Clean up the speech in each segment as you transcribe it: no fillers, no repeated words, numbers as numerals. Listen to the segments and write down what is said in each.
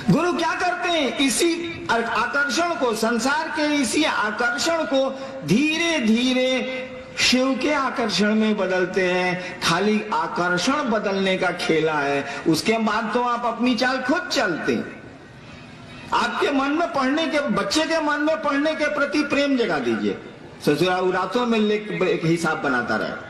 गुरु क्या करते हैं, इसी आकर्षण को, संसार के इसी आकर्षण को धीरे धीरे शिव के आकर्षण में बदलते हैं। खाली आकर्षण बदलने का खेला है, उसके बाद तो आप अपनी चाल खुद चलते हैं। आपके मन में पढ़ने के, बच्चे के मन में पढ़ने के प्रति प्रेम जगा दीजिए। ससुराल रातों में एक हिसाब बनाता रहे,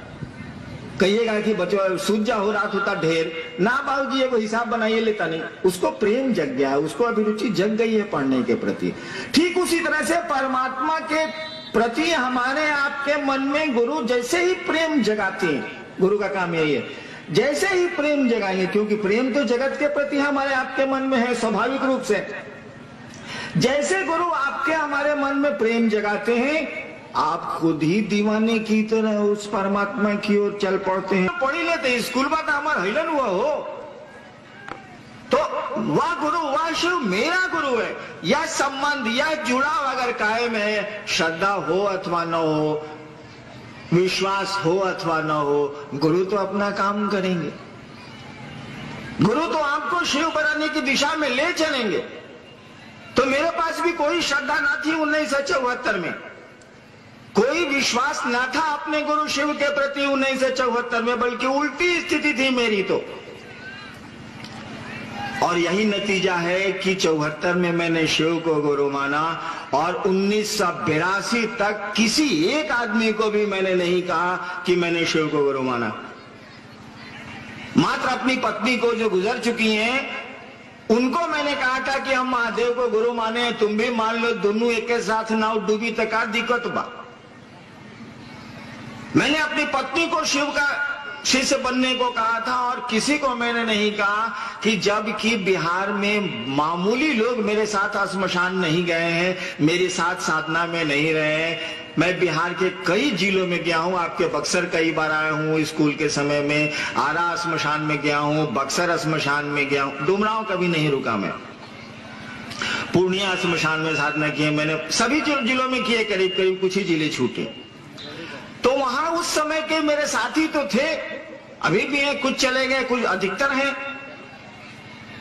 कहिएगा कि बच्चों सूझ जा हो रात होता ढेर ना, बाबूजी वो हिसाब बनाइए, लेता नहीं। उसको प्रेम जग गया है, उसको अभिरुचि जग गई है पढ़ने के प्रति। ठीक उसी तरह से परमात्मा के प्रति हमारे आपके मन में गुरु जैसे ही प्रेम जगाते हैं, गुरु का काम यही है, जैसे ही प्रेम जगाएंगे, क्योंकि प्रेम तो जगत के प्रति हमारे आपके मन में है स्वाभाविक रूप से। जैसे गुरु आपके हमारे मन में प्रेम जगाते हैं, आप खुद ही दीवाने की तरह उस परमात्मा की ओर चल पड़ते हैं। पढ़ी लेते स्कूल में तो हमारा हिलन हुआ हो, तो वह गुरु, वह शिव मेरा गुरु है। यह संबंध, यह जुड़ाव अगर कायम है, श्रद्धा हो अथवा न हो, विश्वास हो अथवा न हो, गुरु तो अपना काम करेंगे। गुरु तो आपको शिव बनाने की दिशा में ले चलेंगे। तो मेरे पास भी कोई श्रद्धा ना थी 1974 में, कोई विश्वास ना था अपने गुरु शिव के प्रति 1974 में, बल्कि उल्टी स्थिति थी मेरी तो। और यही नतीजा है कि 74 में मैंने शिव को गुरु माना, और 1982 तक किसी एक आदमी को भी मैंने नहीं कहा कि मैंने शिव को गुरु माना। मात्र अपनी पत्नी को, जो गुजर चुकी हैं, उनको मैंने कहा था कि हम महादेव को गुरु माने, तुम भी मान लो, दोनों एक साथ नाव डूबी तक का दिक्कत बा। मैंने अपनी पत्नी को शिव का शिष्य बनने को कहा था, और किसी को मैंने नहीं कहा कि जबकि बिहार में मामूली लोग मेरे साथ श्मशान नहीं गए हैं, मेरे साथ साधना में नहीं रहे हैं। मैं बिहार के कई जिलों में गया हूं, आपके बक्सर कई बार आया हूं स्कूल के समय में, आरा श्मशान में गया हूं, बक्सर श्मशान में गया हूं, डुमरांव कभी नहीं रुका मैं, पूर्णिया श्मशान में साधना की है मैंने, सभी जिलों में किए, करीब करीब कुछ ही जिले छूटे। तो वहां उस समय के मेरे साथी तो थे, अभी भी हैं, कुछ चले गए, कुछ अधिकतर हैं।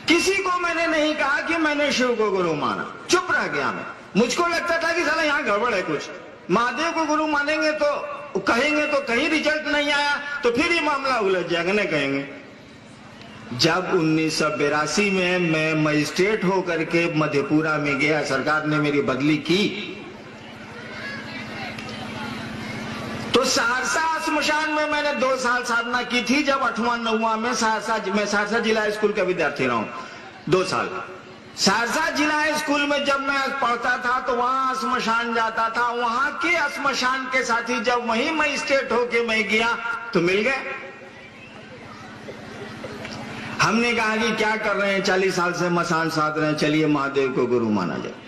किसी को मैंने नहीं कहा कि मैंने शिव को गुरु माना, चुप रह गया मैं। मुझको लगता था कि साला यहाँ गड़बड़ है कुछ, महादेव को गुरु मानेंगे तो कहेंगे तो कहीं रिजल्ट नहीं आया तो फिर ये मामला उलझ जाएगा, नहीं कहेंगे। जब 1982 में मैं मजिस्ट्रेट होकर के मधेपुरा में गया, सरकार ने मेरी बदली की, तो सहरसा श्मशान में मैंने 2 साल साधना की थी। जब 8वां 9वां में सहरसा जिला स्कूल का विद्यार्थी रहा हूं 2 साल। सहरसा जिला स्कूल में जब मैं पढ़ता था तो वहां श्मशान जाता था, वहां के श्मशान के साथी जब वहीं मजिस्ट्रेट होके मैं गया तो मिल गए। हमने कहा कि क्या कर रहे हैं, 40 साल से मसान साध रहे हैं, चलिए महादेव को गुरु माना जाए।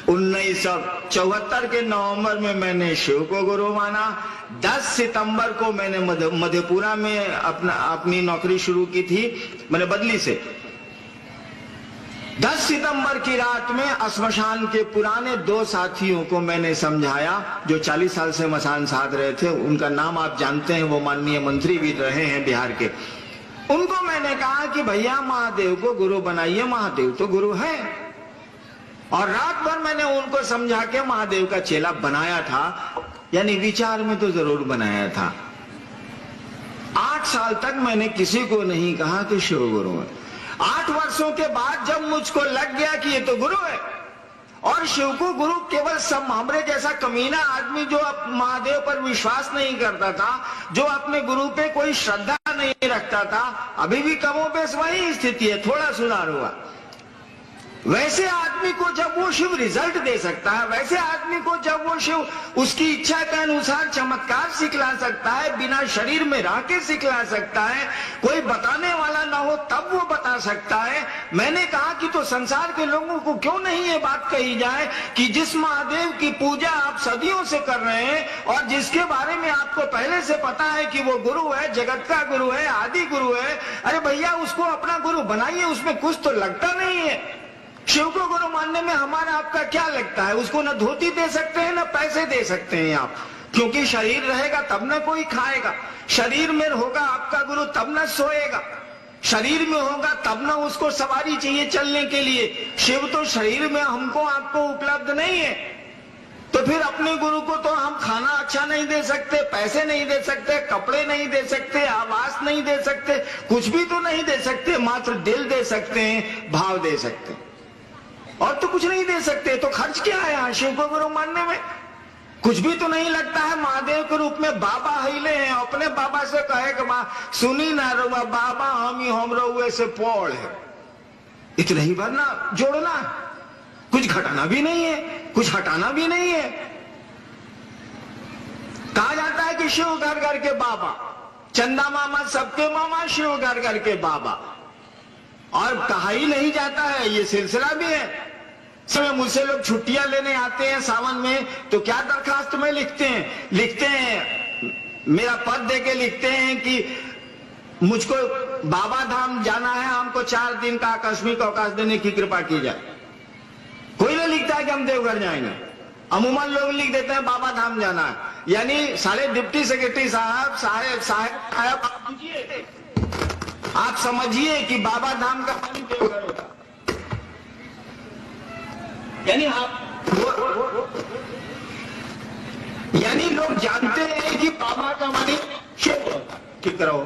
1974 के नवंबर में मैंने शिव को गुरु माना। 10 सितंबर को मैंने मधेपुरा में अपनी नौकरी शुरू की थी, मैंने बदली से। 10 सितंबर की रात में श्मशान के पुराने 2 साथियों को मैंने समझाया, जो 40 साल से मसान साध रहे थे, उनका नाम आप जानते हैं, वो माननीय मंत्री भी रहे हैं बिहार के। उनको मैंने कहा कि भैया महादेव को गुरु बनाइए, महादेव तो गुरु है। और रात भर मैंने उनको समझा के महादेव का चेला बनाया था, यानी विचार में तो जरूर बनाया था। 8 साल तक मैंने किसी को नहीं कहा कि शिव गुरु है। 8 वर्षों के बाद जब मुझको लग गया कि ये तो गुरु है, और शिव को गुरु केवल सब हमरे जैसा कमीना आदमी जो महादेव पर विश्वास नहीं करता था, जो अपने गुरु पे कोई श्रद्धा नहीं रखता था, अभी भी कमोबेश वही स्थिति है, थोड़ा सुधार हुआ। वैसे आदमी को जब वो शिव रिजल्ट दे सकता है, वैसे आदमी को जब वो शिव उसकी इच्छा के अनुसार चमत्कार सिखला सकता है, बिना शरीर में रह के सिखला सकता है, कोई बताने वाला ना हो तब वो बता सकता है। मैंने कहा कि तो संसार के लोगों को क्यों नहीं ये बात कही जाए कि जिस महादेव की पूजा आप सदियों से कर रहे हैं और जिसके बारे में आपको पहले से पता है कि वो गुरु है, जगत का गुरु है, आदि गुरु है, अरे भैया उसको अपना गुरु बनाइए, उसमें कुछ तो लगता नहीं है। शिव को गुरु मानने में हमारा आपका क्या लगता है? उसको न धोती दे सकते हैं न पैसे दे सकते हैं आप, क्योंकि शरीर रहेगा तब न कोई खाएगा, शरीर में होगा आपका गुरु तब न सोएगा। शरीर में होगा तब ना उसको सवारी चाहिए चलने के लिए। शिव तो शरीर में हमको आपको उपलब्ध नहीं है, तो फिर अपने गुरु को तो हम खाना अच्छा नहीं दे सकते, पैसे नहीं दे सकते, कपड़े नहीं दे सकते, आवास नहीं दे सकते, कुछ भी तो नहीं दे सकते, मात्र दिल दे सकते हैं, भाव दे सकते हैं, और तो कुछ नहीं दे सकते। तो खर्च क्या है यहाँ शिव को गुरु मानने में? कुछ भी तो नहीं लगता है। महादेव के रूप में बाबा हिले हैं, अपने बाबा से कहे कि सुनी ना रुआ बाबा हम रहुए से पौड़ है, इतना ही भरना जोड़ना, कुछ घटाना भी नहीं है, कुछ हटाना भी नहीं है। कहा जाता है कि शिव घर घर के बाबा, चंदा मामा सबके मामा, शिव घर घर के बाबा। और कहा ही नहीं जाता है, ये सिलसिला भी है। समय मुझसे लोग छुट्टियां लेने आते हैं सावन में, तो क्या दरखास्त में लिखते हैं, मेरा पद देके लिखते हैं कि मुझको बाबा धाम जाना है, हमको 4 दिन का आकस्मिक अवकाश देने की कृपा की जाए। कोई नहीं लिखता है कि हम देवघर जाएंगे, अमूमन लोग लिख देते हैं बाबा धाम जाना है। यानी सारे डिप्टी सेक्रेटरी साहब आप समझिए कि बाबा धाम का देवघर होता, यानी लोग जानते हैं कि बाबा का मानी शिव होता। ठीक करो,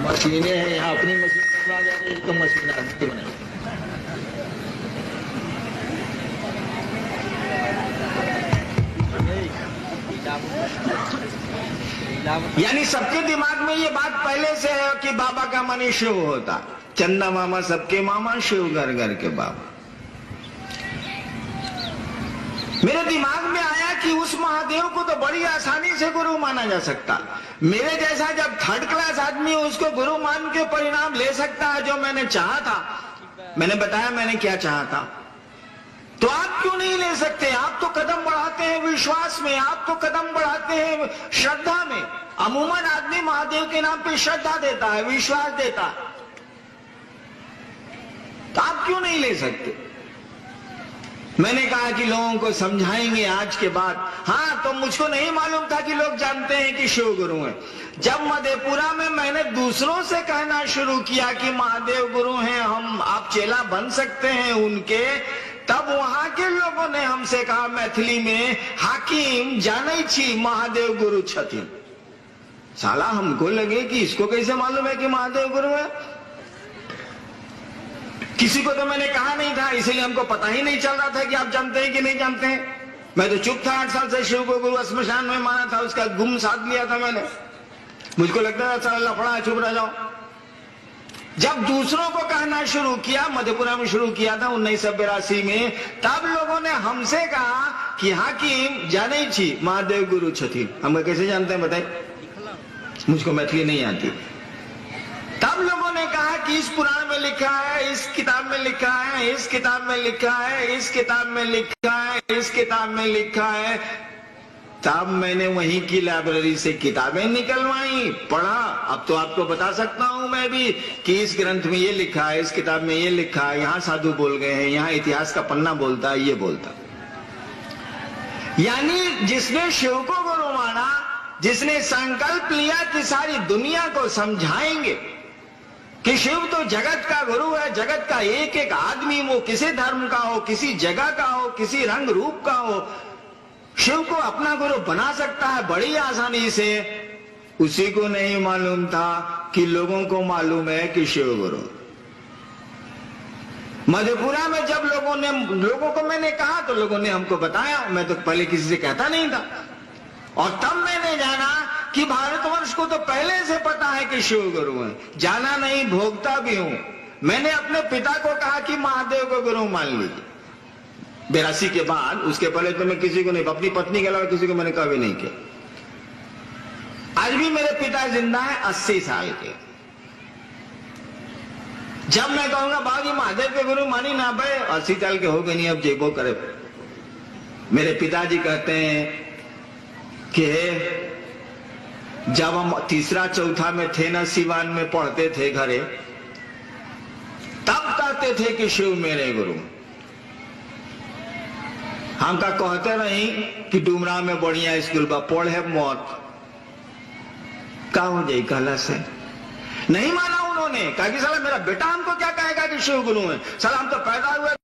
मशीनें हैं यहाँ, अपनी मशीन बनवा जाए तो मशीन आती नहीं। यानी सबके दिमाग में ये बात पहले से है कि बाबा का मानी शिव होता, चंदा मामा सबके मामा, शिव घर घर के बाबा। मेरे दिमाग में आया कि उस महादेव को तो बड़ी आसानी से गुरु माना जा सकता, मेरे जैसा जब 3rd क्लास आदमी उसको गुरु मान के परिणाम ले सकता है जो मैंने चाहा था। मैंने बताया मैंने क्या चाहा था, तो आप क्यों नहीं ले सकते? आप तो कदम बढ़ाते हैं विश्वास में, आप तो कदम बढ़ाते हैं श्रद्धा में। अमूमन आदमी महादेव के नाम पे श्रद्धा देता है, विश्वास देता है, तो आप क्यों नहीं ले सकते? मैंने कहा कि लोगों को समझाएंगे आज के बाद। हाँ, तो मुझको नहीं मालूम था कि लोग जानते हैं कि शिव गुरु हैं। जब मधेपुरा में मैंने दूसरों से कहना शुरू किया कि महादेव गुरु हैं, हम आप चेला बन सकते हैं उनके, तब वहां के लोगों ने हमसे कहा मैथिली में, हाकिम जाने छी महादेव गुरु छथिन। साला हमको लगे कि इसको कैसे मालूम है कि महादेव गुरु है। किसी को तो मैंने कहा नहीं था, इसलिए हमको पता ही नहीं चल रहा था कि आप जानते हैं कि नहीं जानते हैं। मैं तो चुप था, 8 साल से शिव को गुरु स्मशान में माना था, उसका गुम साध लिया था मैंने। मुझको लगता था साला लफड़ा है, चुप रह जाओ। जब दूसरों को कहना शुरू किया, मधेपुरा में शुरू किया था 1982 में, तब लोगों ने हमसे कहा कि हाकिम जाने छी महादेव गुरु छथिन। हम कैसे जानते हैं बताइए, मुझको मैथिली नहीं आती। तब लोगों ने कहा कि इस पुराण में लिखा है, इस किताब में लिखा है, इस किताब में लिखा है, इस किताब में लिखा है, इस किताब में लिखा है। तब मैंने वहीं की लाइब्रेरी से किताबें निकलवाई, पढ़ा। अब तो आपको बता सकता हूं मैं भी कि इस ग्रंथ में ये लिखा है, इस किताब में ये लिखा है, यहाँ साधु बोल गए हैं, यहाँ इतिहास का पन्ना बोलता है, ये बोलता। यानी जिसने शिव को गुरु माना, जिसने संकल्प लिया कि सारी दुनिया को समझाएंगे कि शिव तो जगत का गुरु है, जगत का एक एक आदमी, वो किसी धर्म का हो, किसी जगह का हो, किसी रंग रूप का हो, शिव को अपना गुरु बना सकता है बड़ी आसानी से। उसी को नहीं मालूम था कि लोगों को मालूम है कि शिव गुरु। मधेपुरा में जब लोगों को मैंने कहा तो लोगों ने हमको बताया, मैं तो पहले किसी से कहता नहीं था। और तब मैंने जाना कि भारतवर्ष को तो पहले से पता है कि शिव गुरु है, जाना नहीं भोगता भी हूं। मैंने अपने पिता को कहा कि महादेव को गुरु मान लीजिए 82 के बाद। उसके पहले तो मैं किसी को नहीं, अपनी पत्नी के अलावा किसी को मैंने कभी नहीं किया। आज भी मेरे पिता जिंदा है, 80 साल के। जब मैं कहूंगा बाबू महादेव के गुरु मानी ना भाई, 80 साल के हो गए नहीं, अब जेबो करे। मेरे पिताजी कहते हैं कि जब हम 3रा 4था में थे ना, सिवान में पढ़ते थे घरे, तब कहते थे कि शिव मेरे गुरु। हम का कहते नहीं कि डुमरा में बढ़िया स्कूल बा, पढ़े मौत। का हो जाए कहला से नहीं माना उन्होंने, कहा कि साला मेरा बेटा हमको क्या कहेगा कि शिव गुरु है, साला हम तो पैदा हुए